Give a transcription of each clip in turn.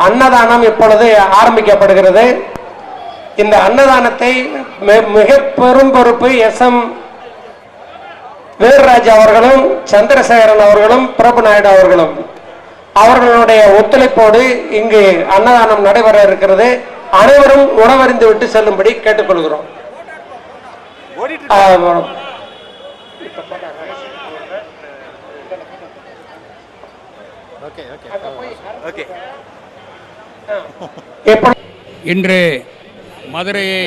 அன்னதானம் இப்பொழுது ஆரம்பிக்கப்படுகிறது. இந்த அன்னதானத்தை மிக பெரும் பொறுப்பு SM வீரராஜ் அவர்களும் சந்திரசேகரன் அவர்களும் பிரபு நாயுடு அவர்களும் அவர்களுடைய ஒத்துழைப்போடு இங்கு அன்னதானம் நடைபெற இருக்கிறது. அனைவரும் உணவறிந்து விட்டு செல்லும்படி கேட்டுக்கொள்கிறோம். இன்று மதுரையை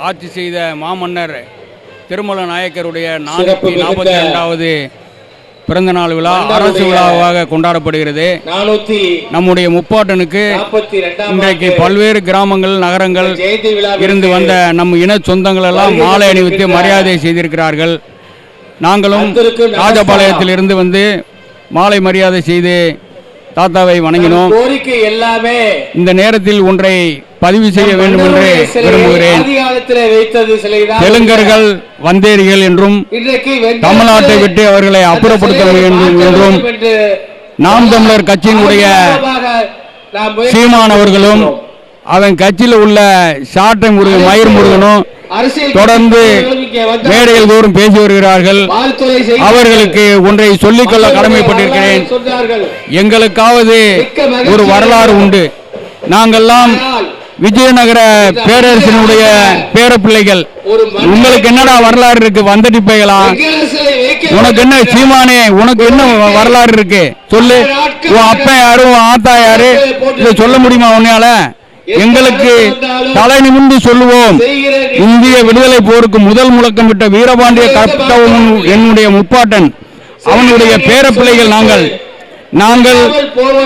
ஆட்சி செய்த மாமன்னர் திருமல நாயக்கருடைய 442வது பிறந்தநாள் விழா அரசு விழாவாக கொண்டாடப்படுகிறது. நம்முடைய முப்பாட்டனுக்கு இன்றைக்கு பல்வேறு கிராமங்கள் நகரங்கள் இருந்து வந்த நம் இன சொந்தங்கள் எல்லாம் மாலை அணிவித்து மரியாதை செய்திருக்கிறார்கள். நாங்களும் ராஜபாளையத்தில் இருந்து வந்து மாலை மரியாதை செய்து தாத்தாவை வணங்கினோம். இந்த நேரத்தில் ஒன்றை பதிவு செய்ய வேண்டும் என்று விரும்புகிறேன். தெலுங்கர்கள் வந்தேரிகள் என்றும் தமிழ்நாட்டை விட்டு அவர்களை அப்புறப்படுத்த வேண்டும் என்றும் நாம் தமிழர் கட்சியினுடைய சீமான் அவர்களும் அவன் கட்சியில் உள்ள சாட்டை முருகன் மயிர் முருகனும் தொடர்ந்து மேடைகள் தோறும் பேசி வருகிறார்கள். அவர்களுக்கு ஒன்றை சொல்லிக்கொள்ள கடமைப்பட்டிருக்கிறேன். எங்களுக்காவது ஒரு வரலாறு உண்டு. நாங்கள்லாம் விஜயநகர பேரரசினுடைய பேரப்பிள்ளைகள். உங்களுக்கு என்னடா வரலாறு இருக்கு? வந்தடிப்பைகளா? உனக்கு என்ன சீமானே, உனக்கு என்ன வரலாறு இருக்கு சொல்லு. உன் அப்பா யாரு, உன் ஆத்தா யாரு, இதை சொல்ல முடியுமா உன்னால? எங்களுக்கு தலை நிமிர்ந்து சொல்லுவோம். இந்திய விடுதலை போருக்கு முதல் முழக்கமிட்ட வீரபாண்டிய கட்டபொம்மன் என்னுடைய முப்பாட்டன், அவனுடைய பேரப்பிள்ளைகள் நாங்கள்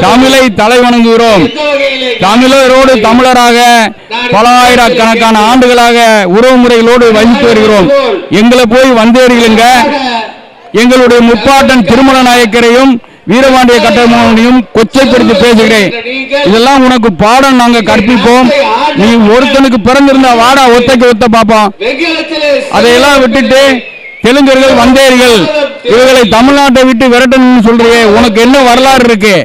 தமிழை தலை வணங்குகிறோம். தமிழரோடு தமிழராக பல ஆயிரக்கணக்கான ஆண்டுகளாக உறவு முறைகளோடு வகித்து வருகிறோம். எங்களை போய் வந்தேறிகளுங்க. எங்களுடைய முப்பாட்டன் திருமல நாயக்கரையும் வீரபாண்டிய கட்டபொம்மனையும் கொச்சைப்படுத்தி பேசுகிறேன். இதெல்லாம் உனக்கு பாடம் நாங்க கற்பிப்போம். நீ ஒருத்தனுக்கு பிறந்திருந்தா வாடா ஒத்தைக்கு ஒத்த பாப்போம். அதையெல்லாம் விட்டுட்டு தெலுங்கர்கள் வந்தேரிகள் இவர்களை தமிழ்நாட்டை விட்டு விரட்டணும்னு சொல்றீங்க. உனக்கு என்ன வரலாறு இருக்கு?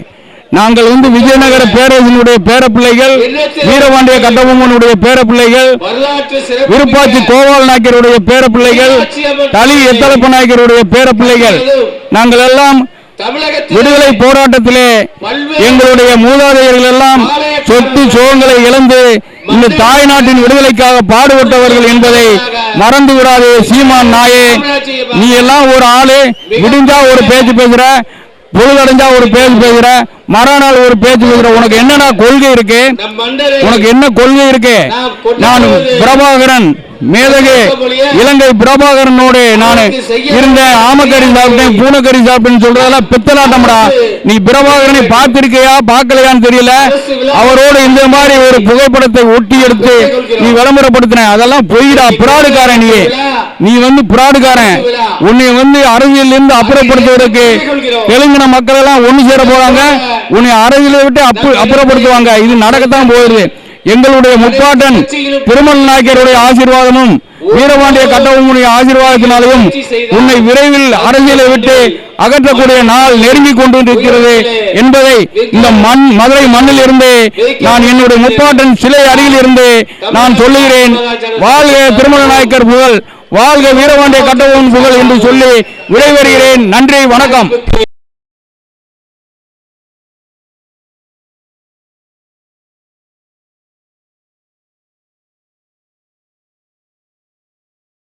நாங்கள் விஜயநகர பேரரசினுடைய பேரப்பிள்ளைகள், வீரபாண்டிய கட்டபொம்மனுடைய பேரப்பிள்ளைகள், விருப்பாச்சி கோபால் நாயக்கருடைய பேரப்பிள்ளைகள், தலி எத்தலப்ப நாயக்கருடைய பேரப்பிள்ளைகள். நாங்கள் எல்லாம் விடுதலை போராட்டத்திலே எங்களுடைய மூதாதையர்கள் எல்லாம் சொத்து சோகங்களை இழந்து இந்த தாய் நாட்டின் விடுதலைக்காக பாடுபட்டவர்கள் என்பதை மறந்து விடாதே. சீமான் நாயே, நீ எல்லாம் ஒரு ஆளு. விடிஞ்சா ஒரு பேச்சு பேசுற, பொழுதடைஞ்சா ஒரு பேச்சு பேசுற, மறுநாள் ஒரு பேச்சு பேசுற. உனக்கு என்னடா கொள்கை இருக்கு? உனக்கு என்ன கொள்கை இருக்கு? நான் பிரபாகரன் மேதகு இலங்கை பிரபாகரனோடு நான் இருந்த ஆமக்கறி சாப்பிட்டேன், பூனைக்கறி சாப்பிட்டேன்னு சொல்றதெல்லாம் பித்தலாட்டம்டா. நீ பிரபாகரனை பார்த்திருக்கையா பார்க்கலையான்னு தெரியல. அவரோடு இந்த மாதிரி ஒரு புகைப்படத்தை ஒட்டி எடுத்து நீ விளம்பரப்படுத்தின, அதெல்லாம் பொய்டா. புராடுக்காரன் நீ புராடுக்காரன். உன்னை அரசியல் இருந்து அப்புறப்படுத்துவதற்கு தெலுங்கின மக்கள் எல்லாம் ஒண்ணு சேர போறாங்க. உன்னை அரசியலை விட்டு அப்புறப்படுத்துவாங்க. இது நடக்கத்தான் போகுது. எங்களுடைய முப்பாட்டன் திருமல நாயக்கருடைய ஆசீர்வாதமும் வீரபாண்டிய கட்டபொம்மனுடைய ஆசீர்வாதத்தினாலும் உன்னை விரைவில் அரசியலை விட்டு அகற்றக்கூடிய நாள் நெருங்கி கொண்டிருக்கிறது என்பதை இந்த மதுரை மண்ணில் இருந்து நான் என்னுடைய முப்பாட்டன் சிலை அருகில் இருந்து நான் சொல்லுகிறேன். வாழ்க திருமல நாயக்கர் புகழ், வாழ்க வீரபாண்டிய கட்டபொம்மன் புகழ் என்று சொல்லி விடைபெறுகிறேன். நன்றி, வணக்கம்.